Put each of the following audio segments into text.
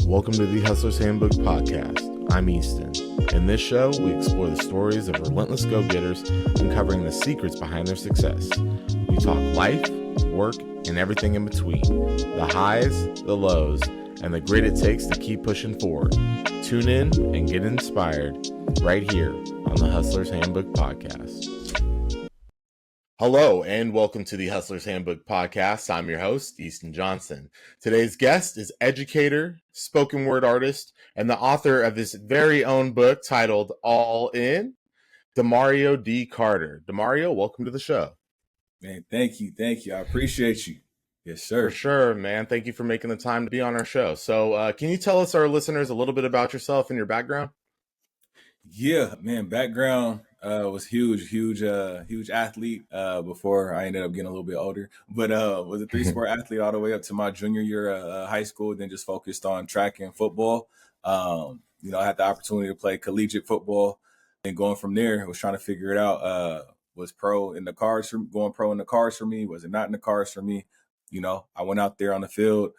Welcome to the Hustler's Handbook Podcast. I'm Easton. In this show, we explore the stories of relentless go-getters, uncovering the secrets behind their success. We talk life, work, and everything in between. The highs, the lows, and the grit it takes to keep pushing forward. Tune in and get inspired right here on the Hustler's Handbook Podcast. Hello, and welcome to the Hustler's Handbook Podcast. I'm your host, Easton Johnson. Today's guest is educator, spoken word artist, and the author of his very own book titled All In, Demario D. Carter. Demario, welcome to the show. Man, thank you. I appreciate you. Yes, sir. For sure, man. Thank you for making the time to be on our show. So can you tell us, our listeners, a little bit about yourself and your background? Yeah, man, background was huge athlete before I ended up getting a little bit older, but was a three-sport athlete all the way up to my junior year of high school, then just focused on track and football. I had the opportunity to play collegiate football, and going from there, I was trying to figure it out. Was pro in the cards for me? Was it not in the cards for me? I went out there on the field,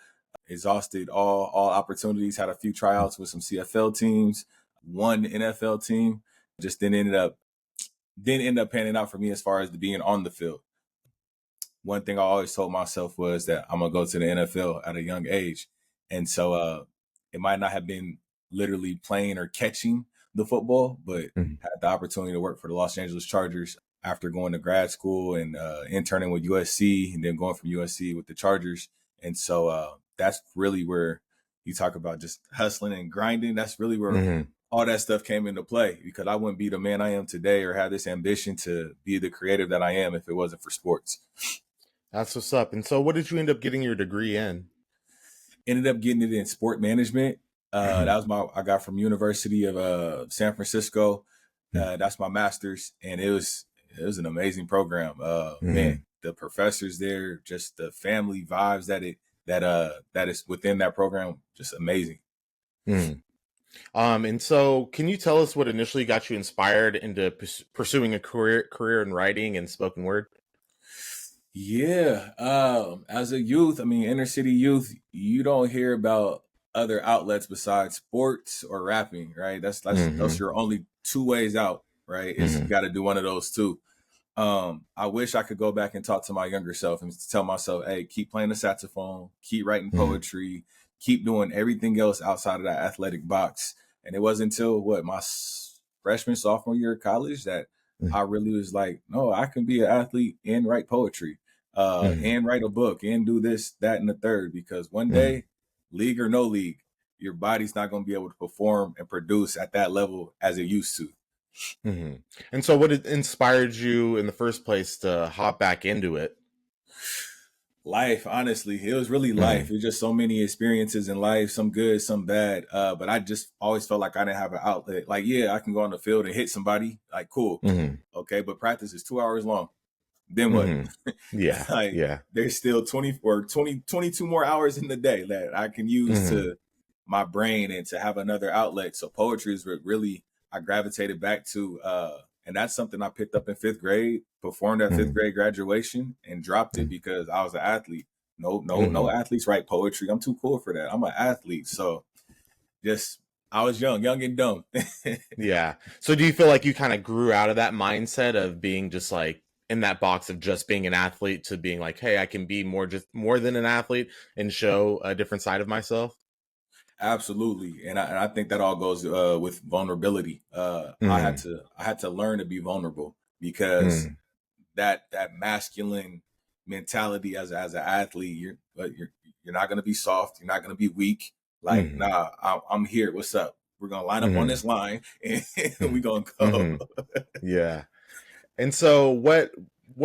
exhausted all opportunities, had a few tryouts with some CFL teams, one NFL team, just didn't end up panning out for me as far as being on the field. One thing I always told myself was that I'm going to go to the NFL at a young age. And so it might not have been literally playing or catching the football, but had the opportunity to work for the Los Angeles Chargers after going to grad school and interning with USC, and then going from USC with the Chargers. And so that's really where you talk about just hustling and grinding. That's really where all that stuff came into play, because I wouldn't be the man I am today or have this ambition to be the creative that I am if it wasn't for sports. That's what's up. And so what did you end up getting your degree in? Ended up getting it in sport management. That was I got from University of San Francisco. That's my master's, and it was an amazing program. Man, the professors there, just the family vibes that is within that program, just amazing. And so can you tell us what initially got you inspired into pursuing a career in writing and spoken word? Yeah. As a youth, inner city youth, you don't hear about other outlets besides sports or rapping, right? Those are your only two ways out, right? Is you got to do one of those two. I wish I could go back and talk to my younger self and tell myself, hey, keep playing the saxophone, keep writing poetry, keep doing everything else outside of that athletic box. And it wasn't until my freshman, sophomore year of college that I really was like, no, I can be an athlete and write poetry, and write a book and do this, that, and the third, because one day, league or no league, your body's not going to be able to perform and produce at that level as it used to. And so what inspired you in the first place to hop back into it? Life, honestly. It was really life. It was just so many experiences in life, some good, some bad. But I just always felt like I didn't have an outlet. Like, yeah, I can go on the field and hit somebody. Like, cool. Okay, but practice is 2 hours long. Then what? Yeah. There's still 22 more hours in the day that I can use to my brain and to have another outlet. So poetry is what really I gravitated back to. And that's something I picked up in 5th grade, performed at 5th grade graduation, and dropped it because I was an athlete. No athletes write poetry. I'm too cool for that. I'm an athlete. So I was young and dumb. Yeah. So do you feel like you kind of grew out of that mindset of being just like in that box of just being an athlete to being like, hey, I can be more than an athlete and show a different side of myself? Absolutely. And I think that all goes with vulnerability. I had to learn to be vulnerable, because that masculine mentality as an athlete, you're not going to be soft. You're not going to be weak. Like, nah, I'm here. What's up? We're going to line up on this line and we're going to go. Yeah. And so what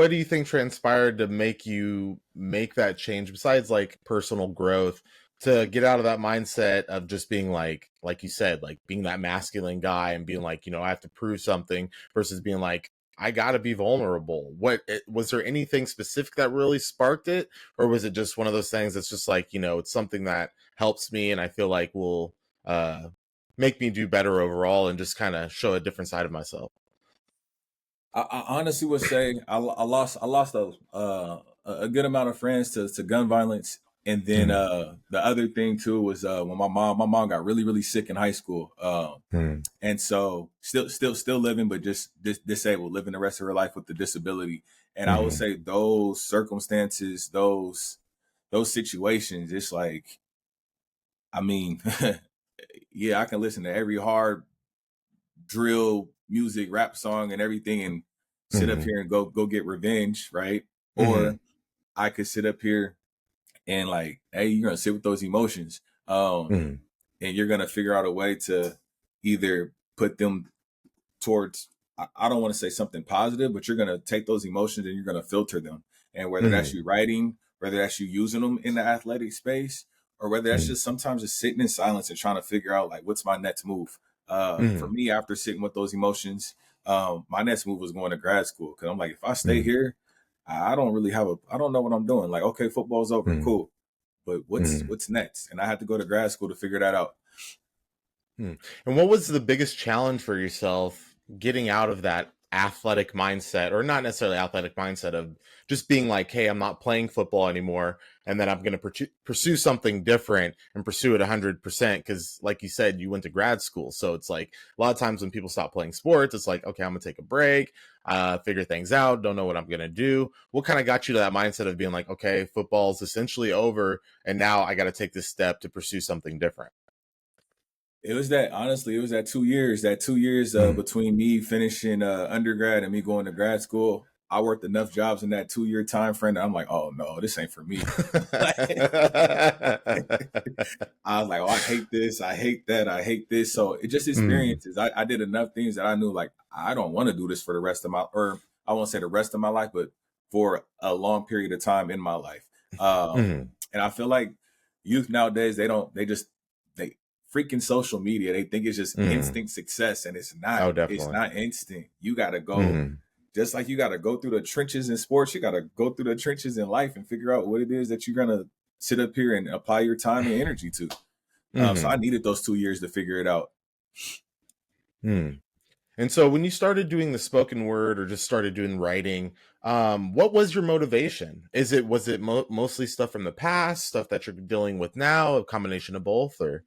do you think transpired to make you make that change, besides like personal growth, to get out of that mindset of just being like you said, like being that masculine guy and being like, I have to prove something, versus being like, I got to be vulnerable? Was there anything specific that really sparked it? Or was it just one of those things that's just like, it's something that helps me and I feel like will make me do better overall and just kind of show a different side of myself? I honestly would say I lost a good amount of friends to gun violence And then Mm, the other thing too was when my mom got really really sick in high school, mm, and so still living, but just disabled, living the rest of her life with the disability. And I would mm, say those circumstances, those situations, it's like, I mean, yeah, I can listen to every hard drill music, rap song, and everything, and sit up mm, here and go get revenge, right? mm, Or I could sit up here and like, hey, you're gonna sit with those emotions, mm, and you're gonna figure out a way to either put them towards, I don't want to say something positive, but you're gonna take those emotions and you're gonna filter them. And whether that's mm, you writing, whether that's you using them in the athletic space, or whether that's mm, just sometimes just sitting in silence and trying to figure out like what's my next move. For mm, me, after sitting with those emotions, my next move was going to grad school, because I'm like, if I stay mm, here, I don't really have I don't know what I'm doing. Like, okay, football's over, mm, cool, but mm. what's next? And I had to go to grad school to figure that out. Hmm. And what was the biggest challenge for yourself getting out of that athletic mindset, or not necessarily athletic mindset, of just being like, hey, I'm not playing football anymore, and then I'm going to pursue something different and pursue it 100%? Because, like you said, you went to grad school. So it's like a lot of times when people stop playing sports, it's like, okay, I'm going to take a break, figure things out, don't know what I'm going to do. What kind of got you to that mindset of being like, okay, football's essentially over, and now I got to take this step to pursue something different? It was that, honestly, it was that 2 years between me finishing undergrad and me going to grad school. I worked enough jobs in that 2 year time frame that I'm like, oh no, this ain't for me. Like, I was like, oh, I hate this, I hate that, I hate this. So it just Mm, experiences. I did enough things that I knew like I don't want to do this for the rest of my, or I won't say the rest of my life, but for a long period of time in my life. mm, And I feel like youth nowadays, they freaking social media, they think it's just mm. instant success, and it's not. Oh, It's definitely. not instant. You got to go, Mhm, just like you got to go through the trenches in sports, you got to go through the trenches in life and figure out what it is that you're going to sit up here and apply your time and energy to. So I mhm, needed those 2 years to figure it out. mm. And so when you started doing the spoken word or just started doing writing, what was your motivation? Was it mostly stuff from the past, stuff that you're dealing with now, a combination of both, or?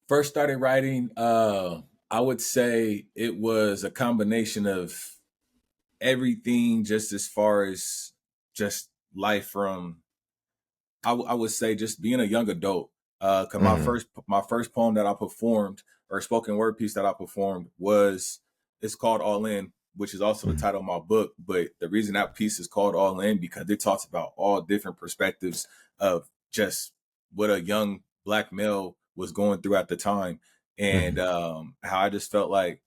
First started writing, I would say it was a combination of everything, just as far as just life from, I would say just being a young adult. Cause Mhm, my first poem that I performed, or spoken word piece that I performed, was, it's called All In, which is also the mhm, title of my book. But the reason that piece is called All In, because it talks about all different perspectives of just what a young black male was going through at the time, and mhm, how I just felt like,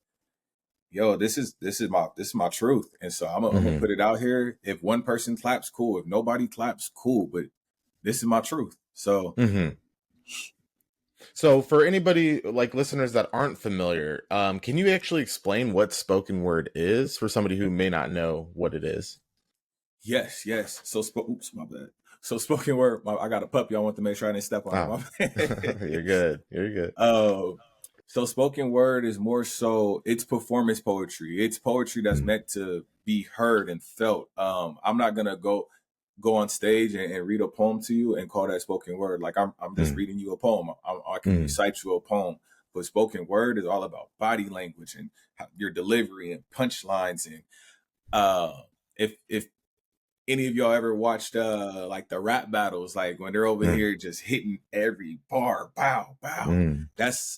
yo, this is my truth. And so I'm gonna mhm, put it out here. If one person claps, cool. If nobody claps, cool. But this is my truth. So mhm. So for anybody like listeners that aren't familiar, can you actually explain what spoken word is for somebody who may not know what it is? yes, yes. So oops, my bad. So spoken word. I got a puppy. I want to make sure I didn't step on it. Ah, My bad. you're good. You're good. uh, so spoken word is more so, it's performance poetry. It's poetry that's Mm, meant to be heard and felt. I'm not gonna go on stage and read a poem to you and call that spoken word. Like I'm just mm, reading you a poem. I can mm, recite you a poem, but spoken word is all about body language and your delivery and punchlines. And uh, if any of y'all ever watched like the rap battles, like when they're over mm, here just hitting every bar, bow, bow. mm,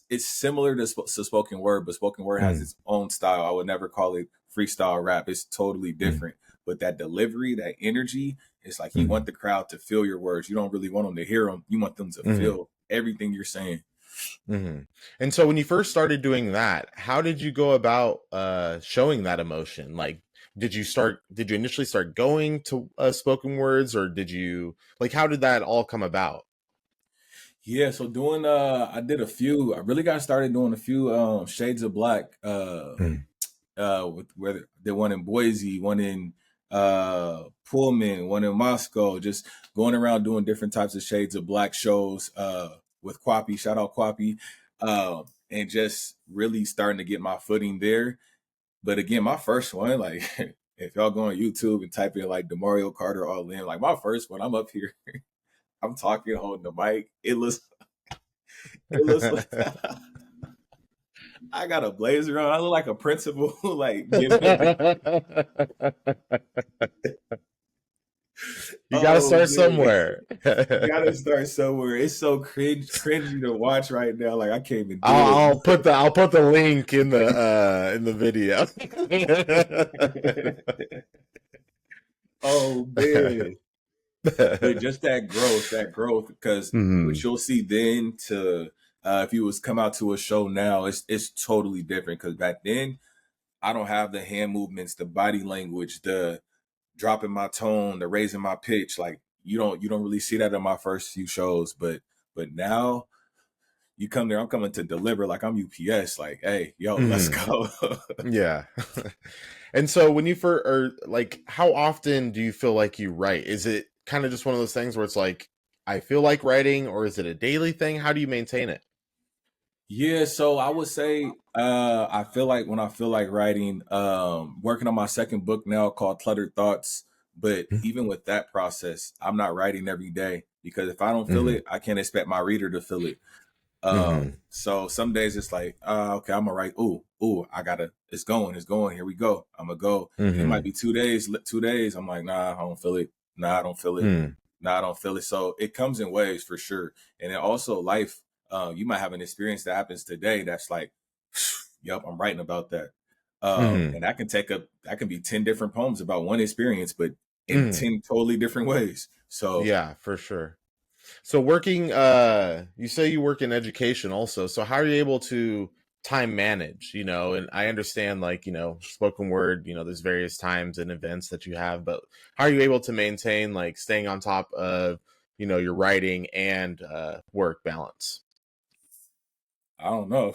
It's similar to, to spoken word, but spoken word has mm, its own style. I would never call it freestyle rap. It's totally mm, different. But that delivery, that energy, it's like you want mm, the crowd to feel your words. You don't really want them to hear them. You want them to mm. feel everything you're saying. Hmm. And so when you first started doing that, how did you go about showing that emotion? Like, did you initially start going to spoken words, or did you, like, how did that all come about? Yeah, so doing I did a few, I really got started doing a few shades of black, Mm, with whether the one in Boise, one in Pullman, one in Moscow, just going around doing different types of shades of black shows with Quappy, shout out Quappy, and just really starting to get my footing there. But again, my first one, like if y'all go on YouTube and type in like DeMario Carter All In, like my first one, I'm up here I'm talking, holding the mic. It looks like I got a blazer on. I look like a principal, like giving. You got to Oh start man, somewhere. you gotta start somewhere. It's so cringy to watch right now. Like I can't even do it. I'll put the link in the video. Oh man. But just that growth, because what Mhm. you'll see then to if you was come out to a show now, it's totally different. Because back then, I don't have the hand movements, the body language, the dropping my tone, the raising my pitch. Like you don't really see that in my first few shows. But now you come there, I'm coming to deliver like I'm UPS. Like, hey, yo, let's Mhm. go. Yeah. And so when you first or like how often do you feel like you write? Is it kind of just one of those things where it's like I feel like writing, or is it a daily thing? How do you maintain it? Yeah, so I would say I feel like when I feel like writing, working on my second book now called Cluttered Thoughts. But even with that process, I'm not writing every day because if I don't feel Mm-hmm. it, I can't expect my reader to feel it. Mm-hmm. So some days it's like, okay, I'm gonna write. Ooh, I gotta. It's going. Here we go. I'm gonna go, and it might Mm-hmm. be 2 days. 2 days. I'm like, nah, I don't feel it. Nah, I don't feel it. Mm-hmm. Nah, I don't feel it. So it comes in waves for sure, and then also life. You might have an experience that happens today that's like, yep, I'm writing about that. Mm-hmm. And that can be 10 different poems about one experience, but in Mm-hmm. 10 totally different ways. So Yeah, for sure. So working you say you work in education also. So how are you able to time manage, and I understand like, spoken word, there's various times and events that you have, but how are you able to maintain like staying on top of, your writing and work balance? I don't know.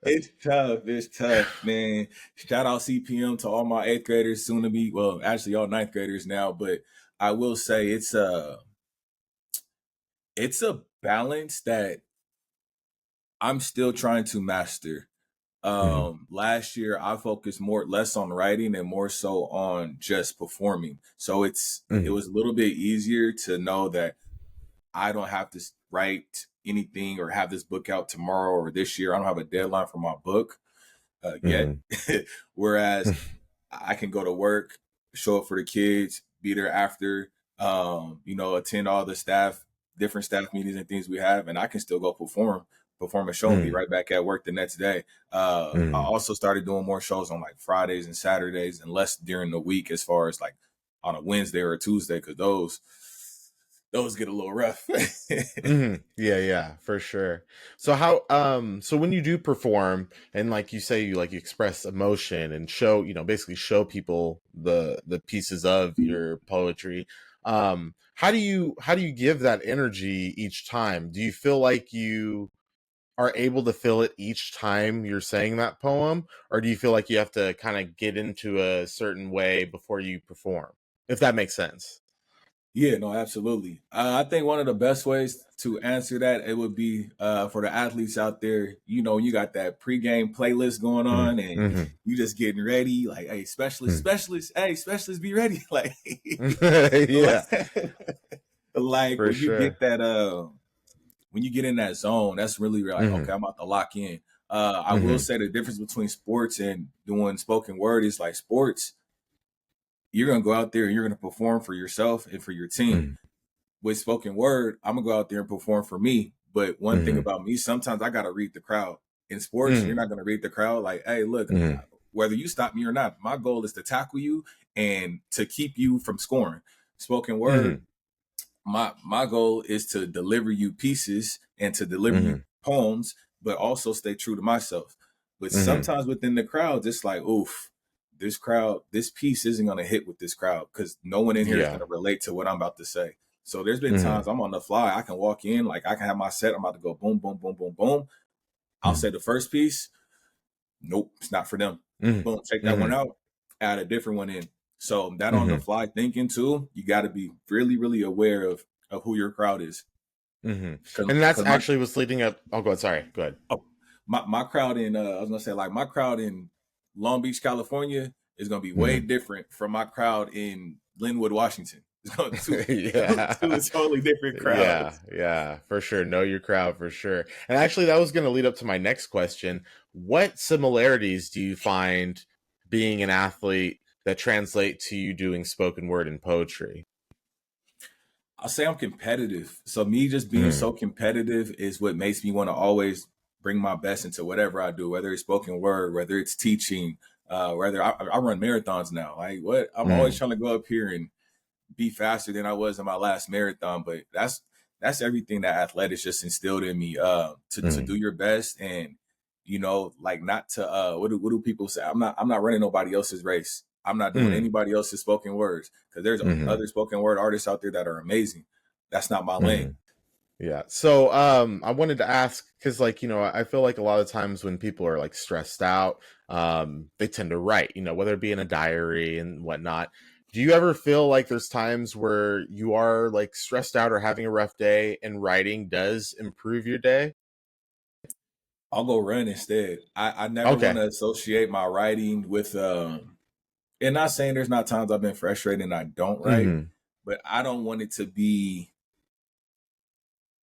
It's tough. It's tough, man. Shout out CPM to all my eighth graders, soon to be, well, actually all ninth graders now. But I will say it's a balance that I'm still trying to master. Mhm. Last year I focused less on writing and more so on just performing. So it Mhm. was a little bit easier to know that I don't have to write anything or have this book out tomorrow or this year. I don't have a deadline for my book yet. Mhm. Whereas I can go to work, show up for the kids, be there after, attend all the different staff meetings and things we have, and I can still go perform a show and be Mhm. right back at work the next day. I Mhm. also started doing more shows on like Fridays and Saturdays and less during the week as far as like on a Wednesday or a Tuesday, because those get a little rough. Yeah, yeah, for sure. So so when you do perform and like you say you like you express emotion and show, basically show people the pieces of your poetry, how do you give that energy each time? Do you feel like you are able to feel it each time you're saying that poem, or do you feel like you have to kind of get into a certain way before you perform? If that makes sense. Yeah, no, absolutely. I think one of the best ways to answer that it would be for the athletes out there. You got that pregame playlist going Mhm. on, and Mhm. you just getting ready. Like, hey, specialists, hey, specialists, be ready. Like, Yeah, like for when you sure. get that, when you get in that zone, that's really like, okay, Mhm. I'm about to lock in. I will Mhm. say the difference between sports and doing spoken word is like sports. You're gonna go out there and you're gonna perform for yourself and for your team Mhm. with spoken word, I'm gonna go out there and perform for me. But one thing Mhm. about me, sometimes I gotta read the crowd. In sports, you're Mhm. not gonna read the crowd. Like, hey, look, Mhm. whether you stop me or not, my goal is to tackle you and to keep you from scoring. Spoken word, Mhm. my goal is to deliver you pieces and to deliver you Mhm. poems, but also stay true to myself. But Mhm. sometimes within the crowd, it's like, oof, this piece isn't gonna hit with this crowd because no one in here is Yeah. gonna relate to what I'm about to say. So there's been Mhm. times I'm on the fly, I can walk in, like I can have my set, I'm about to go boom, boom, boom, boom, boom. I'll say Mhm. the first piece, nope, it's not for them. Mhm. Boom, take that one Mhm. out, add a different one in. So that on the Mhm. fly thinking too, you got to be really, really aware of who your crowd is. Mhm. Because And that's my actually what's leading up. Oh, go ahead. Sorry. Go ahead. oh, my crowd in I was gonna say like my crowd in Long Beach, California is gonna be way Mhm. different from my crowd in Linwood, Washington. to Yeah. a totally different crowd. Yeah, yeah, for sure. Know your crowd for sure. And actually, that was going to lead up to my next question. What similarities do you find being an athlete that translate to you doing spoken word and poetry? I'll say I'm competitive. So me just being Mm, so competitive is what makes me want to always bring my best into whatever I do, whether it's spoken word, whether it's teaching, whether I run marathons now. Like what I'm always mm, trying to go up here and be faster than I was in my last marathon. But that's everything that athletics just instilled in me. To mm, do your best and like not to what do people say? I'm not running nobody else's race. I'm not doing mm, anybody else's spoken words because there's mm, other spoken word artists out there that are amazing. That's not my lane. mm. Yeah. So I wanted to ask because like, I feel like a lot of times when people are like stressed out, they tend to write, whether it be in a diary and whatnot. Do you ever feel like there's times where you are like stressed out or having a rough day and writing does improve your day? I'll go run instead. I never want Okay. to associate my writing with and not saying there's not times I've been frustrated and I don't write, Mm-hmm. but I don't want it to be.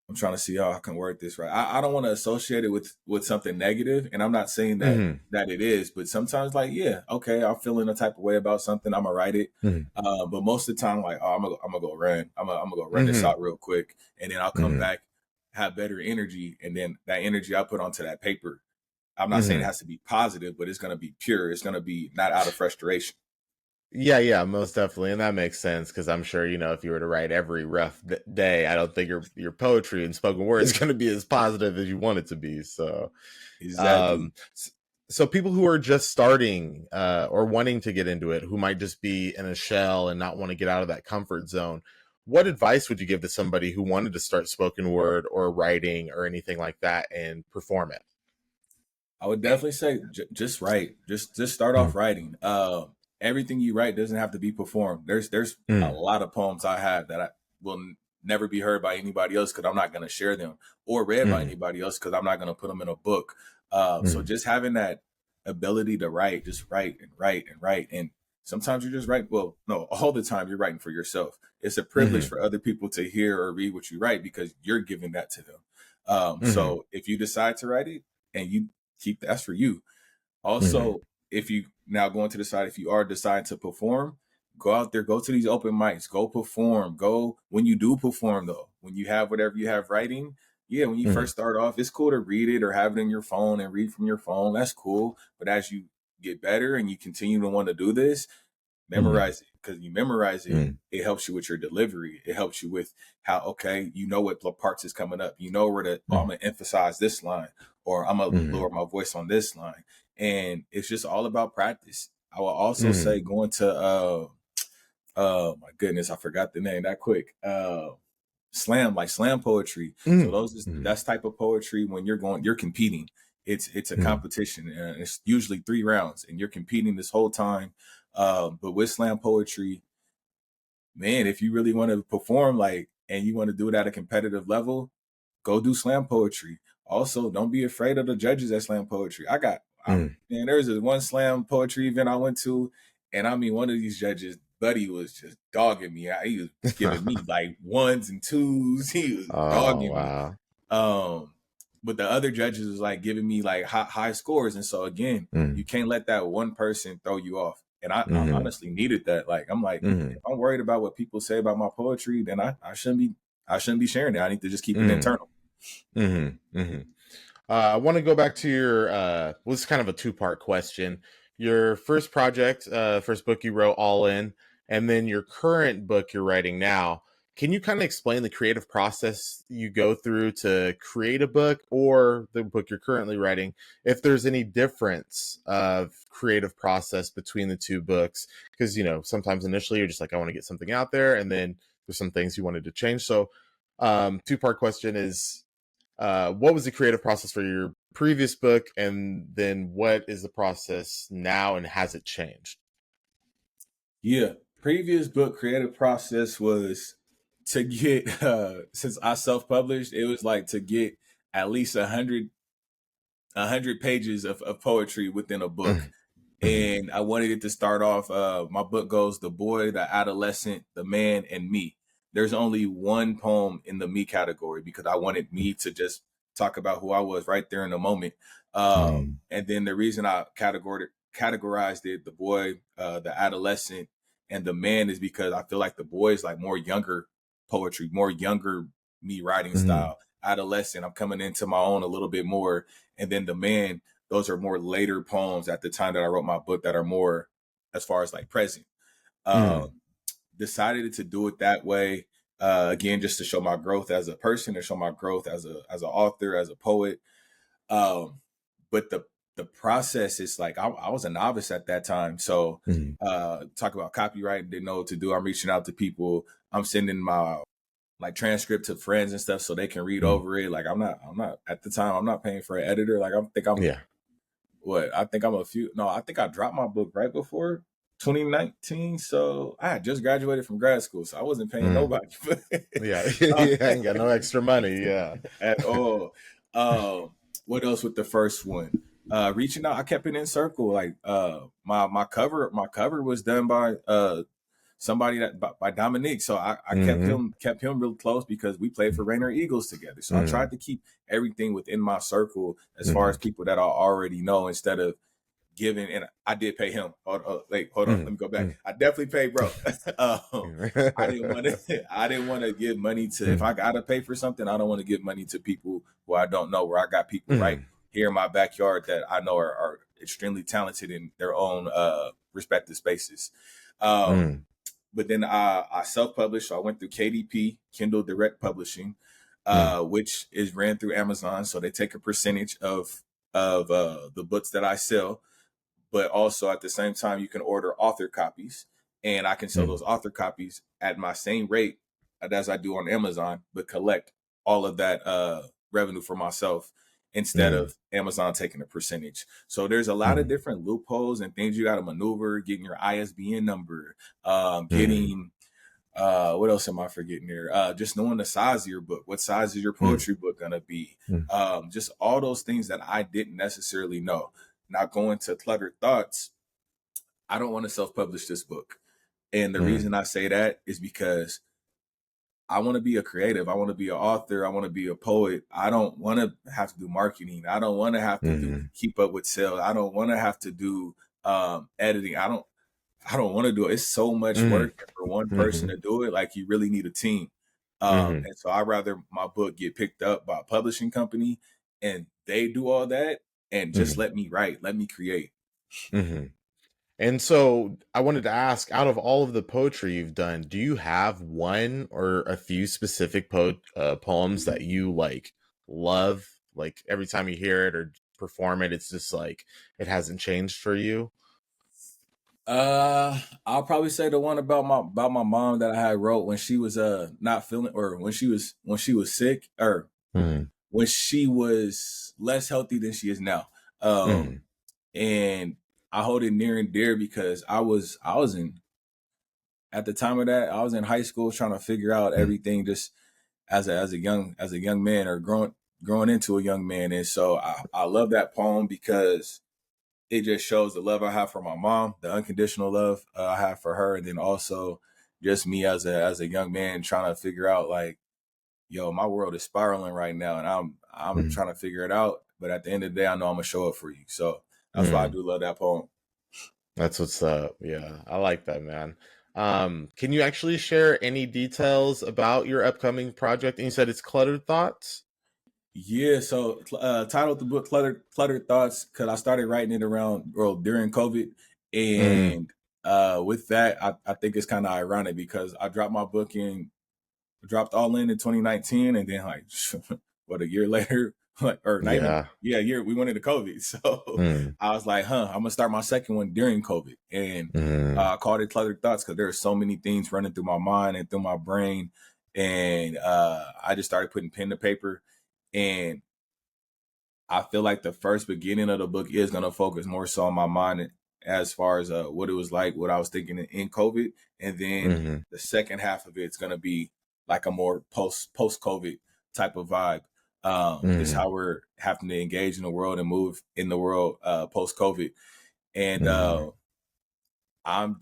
I'm trying to see how I can word this right. I don't want to associate it with something negative, and I'm not saying Mm-hmm. that it is, but sometimes like yeah, okay, I'm feeling a type of way about something. I'm gonna write it, Mm-hmm. but most of the time like oh, I'm gonna go run. I'm gonna go run this Mm-hmm. out real quick, and then I'll come back, have better energy, and then that energy I put onto that paper. I'm not saying it Mm-hmm. has to be positive, but it's gonna be pure. It's gonna be not out of frustration. Yeah, yeah, most definitely, and that makes sense because I'm sure if you were to write every rough day, I don't think your poetry and spoken word is going to be as positive as you want it to be. So, Exactly. um, s- so people who are just starting or wanting to get into it, who might just be in a shell and not want to get out of that comfort zone, what advice would you give to somebody who wanted to start spoken word or writing or anything like that and perform it? I would definitely say just write. Just start Mm, off writing. Everything you write doesn't have to be performed. There's a mm, lot of poems I have that I will never be heard by anybody else because I'm not going to share them, or read by mm, anybody else because I'm not going to put them in a book. So mm, just having that ability to write, just write and write and write, and sometimes you just write. Well, no, all the time you're writing for yourself. It's a privilege mm, for other people to hear or read what you write because you're giving that to them. mm, So if you decide to write it and you keep that's for you. mm, Also, if you now going to decide if you are deciding to perform, go out there, go to these open mics, go perform, go when you do perform though, when you have whatever you have writing. Yeah, when you mm, first start off, it's cool to read it or have it in your phone and read from your phone. That's cool. But as you get better and you continue to want to do this, mm, memorize it because you memorize it. mm, It helps you with your delivery. It helps you with how okay, you know what parts is coming up. You know where to. Oh, I'm mm, gonna emphasize this line, or I'm gonna mm, lower my voice on this line, and it's just all about practice. I will also mm, say going to my goodness, I forgot the name that quick. Slam like slam poetry. So mm, those is mm, that's type of poetry when you're competing. It's a mm, competition and it's usually 3 rounds and you're competing this whole time. But with slam poetry, man, if you really want to perform like and you want to do it at a competitive level, go do slam poetry. Also, don't be afraid of the judges at slam poetry. mm. Man, there was this one slam poetry event I went to, and I mean, one of these judges, buddy, was just dogging me. He was giving me like ones and twos. He was Oh, dogging me. wow. Um, but the other judges was like giving me like high scores, and so again, you Mm, can't let that one person throw you off. And I mhm, honestly needed that. Like I'm like, if mhm, I'm worried about what people say about my poetry, then I shouldn't be sharing it. I need to just keep it mhm, internal. mhm, mhm. I want to go back to your well, this is kind of a two-part question. Your first project, first book you wrote, All In, and then your current book you're writing now. Can you kind of explain the creative process you go through to create a book or the book you're currently writing? If there's any difference of creative process between the two books, because sometimes initially you're just like, I want to get something out there, and then there's some things you wanted to change. So, two-part question is what was the creative process for your previous book, and then what is the process now, and has it changed? Yeah. Previous book creative process was to get since I self-published, it was like to get at least a hundred pages of poetry within a book. Mm-hmm. And I wanted it to start off. My book goes the boy, the adolescent, the man, and me. There's only one poem in the me category because I wanted me to just talk about who I was right there in the moment. Mm-hmm. And then the reason I categorized it, the boy, the adolescent, and the man, is because I feel like the boy is like more younger poetry, more younger me writing Mm-hmm. style. Adolescent, I'm coming into my own a little bit more, and then the man, those are more later poems at the time that I wrote my book that are more as far as like present. Mm-hmm. Um, Decided to do it that way. Again, just to show my growth as a person, to show my growth as an author, as a poet. Um, but the process is like I was a novice at that time. So talk about copyright, didn't know what to do. I'm reaching out to people. I'm sending my like transcript to friends and stuff so they can read Mm-hmm. over it. Like I'm not at the time, I'm not paying for an editor. Like I'm Yeah. what I think I'm a few. No, I think I dropped my book right before 2019. So I had just graduated from grad school, so I wasn't paying Mm. nobody Yeah. uh, I ain't got no extra money. Yeah. at all. What else with the first one? Reaching out, I kept it in circle. Like my cover was done by somebody that by Dominique. So I Mm-hmm. kept him real close because we played for Rainer Eagles together. So I Mm-hmm. tried to keep everything within my circle as far Mm-hmm. as people that I already know instead of giving. And I did pay him. Hold on, let me go back. I definitely paid bro. I didn't want to. I didn't want to give money to. If Mm-hmm. I gotta pay for something, I don't want to give money to people who I don't know. Where I got people right Mm-hmm. here in my backyard that I know are extremely talented in their own respective spaces. Um, but then I self-published. So I went through KDP, Kindle Direct Publishing, Mm-hmm. which is ran through Amazon. So they take a percentage of the books that I sell, but also at the same time you can order author copies, and I can sell those author copies at my same rate as I do on Amazon, but collect all of that revenue for myself instead Mm-hmm. of Amazon taking a percentage. So there's a lot of Mm-hmm. different loopholes and things you got to maneuver, getting your ISBN number, Mm-hmm. getting what else am I forgetting there? Just knowing the size of your book. What size is your Mm-hmm. poetry book gonna be? Just all those things that I didn't necessarily know. Now going to Cluttered Thoughts, I don't want to self-publish this book. And the Mm-hmm. reason I say that is because I want to be a creative. I want to be an author. I want to be a poet. I don't want to have to do marketing. I don't want to have to do Mm-hmm. keep up with sales. I don't want to have to do editing. I don't want to do it. It's so much Mm-hmm. work, and for one person Mm-hmm. to do it, like you really need a team. Mm-hmm. And so I'd rather my book get picked up by a publishing company and they do all that and just let me write, let me create. Mm-hmm. And so I wanted to ask, out of all of the poetry you've done, do you have one or a few specific poems that you like love? Like every time you hear it or perform it, it's just like it hasn't changed for you. I'll probably say the one about my mom that I had wrote when she was not feeling, or when she was sick, or Mm-hmm. when she was less healthy than she is now. Mm-hmm. And I hold it near and dear because I was in at the time of that, I was in high school trying to figure out everything just as a young man, or growing into a young man. And so I love that poem because it just shows the love I have for my mom, the unconditional love I have for her, and then also just me as a young man trying to figure out like, yo, my world is spiraling right now, and I'm Mm-hmm. trying to figure it out. But at the end of the day, I know I'm gonna show up for you. So that's why I Mm-hmm. do love that poem. That's what's up. Yeah, I like that, man. Can you actually share any details about your upcoming project? And you said it's Cluttered Thoughts? Yeah, so titled the book Cluttered Thoughts because I started writing it around, well, during COVID. Mm-hmm. And with that, I think it's kind of ironic because I dropped all in 2019, and then like what, a year later, like, or not even, Yeah. yeah, a year, we went into COVID. So Mm-hmm. I was like, I'm gonna start my second one during COVID. And Mm-hmm. I called it Cluttered Thoughts because there are so many things running through my mind and through my brain. And I just started putting pen to paper. And I feel like the first beginning of the book is going to focus more so on my mind as far as what it was like, what I was thinking in COVID, and then Mm-hmm. the second half of it's going to be like a more post COVID type of vibe. Just Mm-hmm. how we're having to engage in the world and move in the world post COVID. and Mm. I'm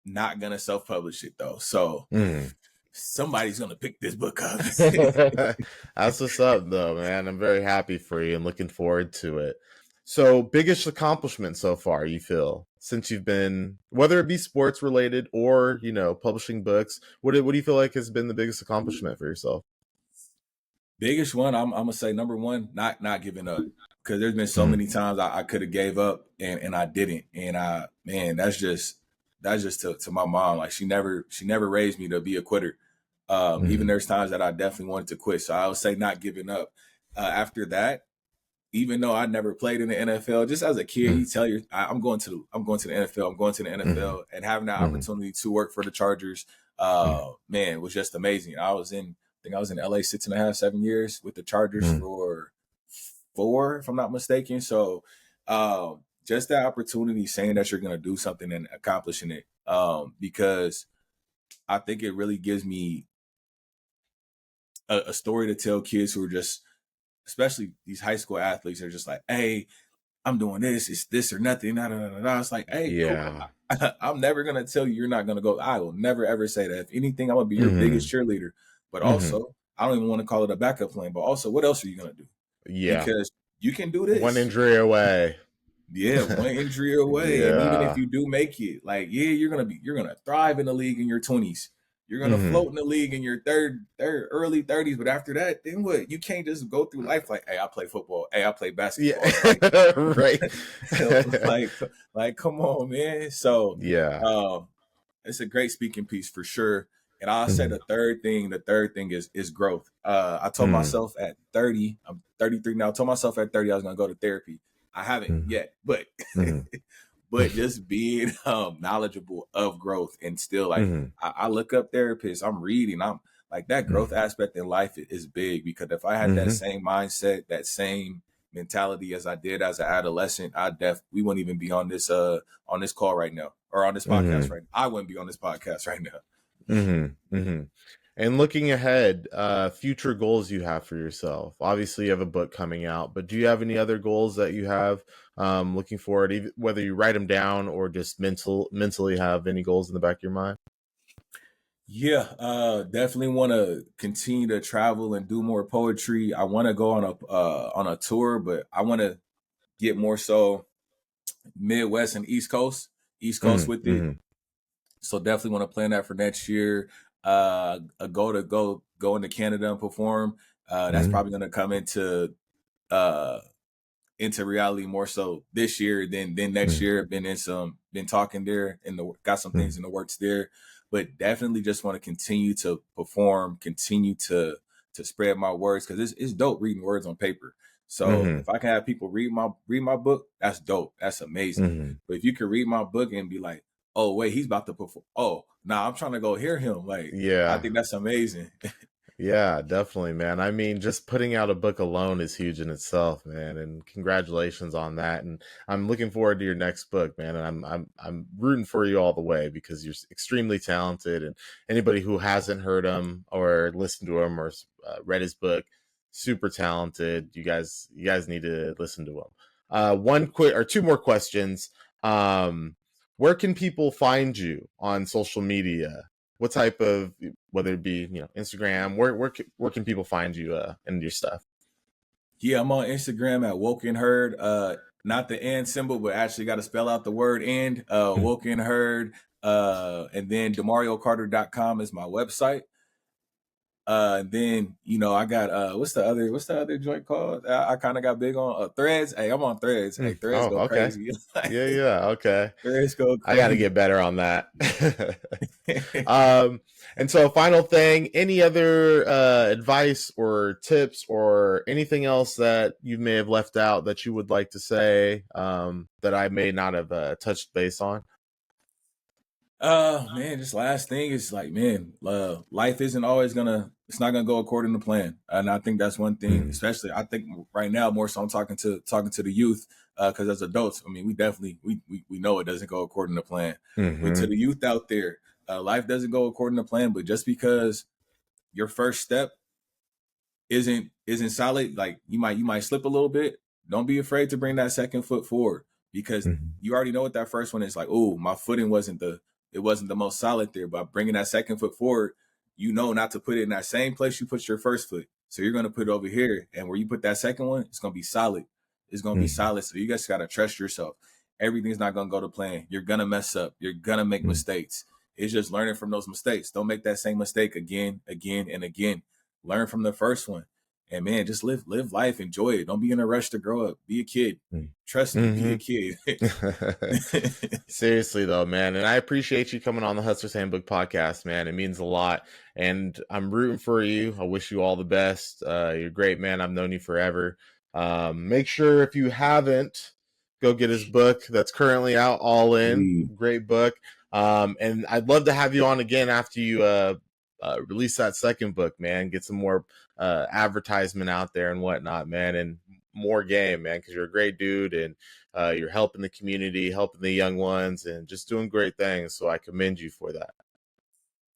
not gonna self-publish it though. So Mm. somebody's gonna pick this book up. That's what's up, though, man. I'm very happy for you and looking forward to it. So, biggest accomplishment so far, you feel, since you've been, whether it be sports related or, publishing books, what do you feel like has been the biggest accomplishment for yourself? Biggest one, I'm gonna say number one, not giving up. Because there's been so Mm. many times I could have gave up and I didn't. And man, that's just to my mom. Like she never raised me to be a quitter. Even Mm. there's times that I definitely wanted to quit. So I would say not giving up. After that, even though I never played in the NFL, just as a kid, Mm. you tell I'm going to the NFL, I'm going to the Mm. NFL, and having that Mm. opportunity to work for the Chargers, Mm. man, was just amazing. I think I was in LA 6.5, 7 years with the Chargers Mm. for 4, if I'm not mistaken. So, just that opportunity, saying that you're going to do something and accomplishing it, because I think it really gives me a story to tell kids who are just, especially these high school athletes, are just like, hey, I'm doing this. It's this or nothing. Nah, nah, nah, nah. It's like, hey, cool. Yeah. I'm never gonna tell you you're not gonna go. I will never ever say that. If anything, I'm gonna be your biggest Mm. cheerleader. But Mm. also, I don't even want to call it a backup plan. But also, what else are you gonna do? Yeah. Because you can do One this. injury away. Yeah, one injury away, and even if Yeah. you do make it, like, yeah, you're gonna thrive in the league in your 20s. You're gonna Mm. float in the league in your early 30s. But after that, then what? You can't just go through life like, hey, I play football. Hey, I play Yeah. basketball. It's like, Right. like, come on, man. So, Yeah. um, it's a great speaking piece for sure. And I'll say Mm. the third thing is growth. I told Mm. myself at 30, I'm 33 now. I told myself at 30 I was gonna go to therapy. I haven't Mm. yet, but Mm. but just being knowledgeable of growth, and still, like, Mm. I look up therapists, I'm reading, I'm like, that growth Mm. aspect in life is big, because if I had that Mm. same mindset, that same mentality as I did as an adolescent, we wouldn't even be on this call right now, or on this podcast Mm. right now. I wouldn't be on this podcast right now. Mm. Mm. And looking ahead, future goals you have for yourself. Obviously, you have a book coming out, but do you have any other goals that you have looking forward, whether you write them down or just mentally have any goals in the back of your mind? Yeah, definitely want to continue to travel and do more poetry. I want to go on a tour, but I want to get more so Midwest and East Coast Mm. with it. Mm. So definitely want to plan that for next year. A goal to go into Canada and perform. That's Mm. probably going to come uh into reality more so this year than next Mm. year. Been talking there, and got some things Mm. in the works there, but definitely just want to continue to perform, continue to spread my words, because it's dope reading words on paper. So Mm. if I can have people read my book, that's dope. That's amazing. Mm. But if you can read my book and be like, oh wait, he's about to perform. Oh, nah, I'm trying to go hear him. Like, I Yeah. think that's amazing. Yeah, definitely, man. I mean, just putting out a book alone is huge in itself, man. And congratulations on that. And I'm looking forward to your next book, man. And I'm rooting for you all the way because you're extremely talented. And anybody who hasn't heard him or listened to him or read his book, super talented. You guys need to listen to him. One quick or two more questions. Um, where can people find you on social media? What type of, whether it be Instagram, where can people find you and your stuff? Yeah, I'm on Instagram at Woken Herd. Not the and symbol, but actually got to spell out the word and. Mm. Woken Herd. And then DemarioCarter.com is my website. And then, I got what's the other joint called? I kind of got big on Threads. Hey, I'm on Threads. Hey, Threads Oh, go okay. crazy. Yeah, okay. Threads go I got to crazy. get better on that. um, and so, final thing, any other advice or tips or anything else that you may have left out that you would like to say that I may not have touched base on? Man, this last thing is like, man, life isn't always it's not gonna go according to plan. And I think that's one thing, Mm. especially I think right now more so I'm talking to the youth, because as adults, I mean, we definitely we know it doesn't go according to plan. But to Mm-hmm. the youth out there, life doesn't go according to plan, but just because your first step isn't solid, like, you might slip a little bit, don't be afraid to bring that second foot forward, because you already know what that first one is like. Oh, my footing wasn't the most solid there. But bringing that second foot forward, you know not to put it in that same place you put your first foot. So you're going to put it over here. And where you put that second one, it's going to be solid. It's going to be solid. So you guys got to trust yourself. Everything's not going to go to plan. You're going to mess up. You're going to make mistakes. It's just learning from those mistakes. Don't make that same mistake again, and again. Learn from the first one. And man, just live life, enjoy it. Don't be in a rush to grow up. Be a kid. Trust me, be a kid. Seriously though, man. And I appreciate you coming on the Hustler's Handbook podcast, man. It means a lot. And I'm rooting for you. I wish you all the best. You're great, man. I've known you forever. Make sure if you haven't, go get his book that's currently out, All In. Great book. And I'd love to have you on again after you release that second book, man. Get some more advertisement out there and whatnot, man, and more game, man, because you're a great dude and you're helping the community, helping the young ones, and just doing great things. So I commend you for that.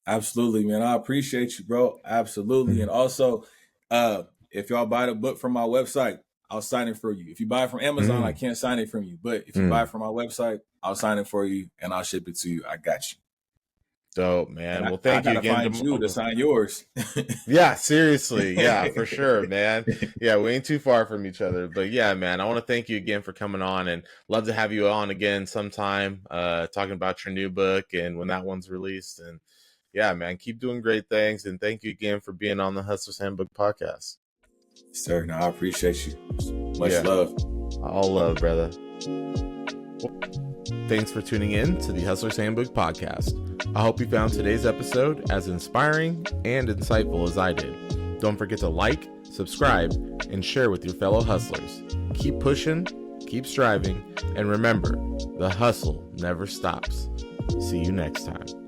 Absolutely, man. I appreciate you, bro. Absolutely. And also, if y'all buy the book from my website, I'll sign it for you. If you buy it from Amazon, I can't sign it from you. But if you buy it from my website, I'll sign it for you and I'll ship it to you. I got you. Dope, man. Well, thank you again. Find you to sign yours. Yeah, seriously. Yeah, for sure, man. Yeah, we ain't too far from each other. But yeah, man, I want to thank you again for coming on and love to have you on again sometime, talking about your new book and when that one's released. And yeah, man, keep doing great things. And thank you again for being on the Hustler's Handbook podcast. Sir, no, I appreciate you. Much love. All love, brother. Thanks for tuning in to the Hustler's Handbook podcast. I hope you found today's episode as inspiring and insightful as I did. Don't forget to like, subscribe, and share with your fellow hustlers. Keep pushing, keep striving, and remember, the hustle never stops. See you next time.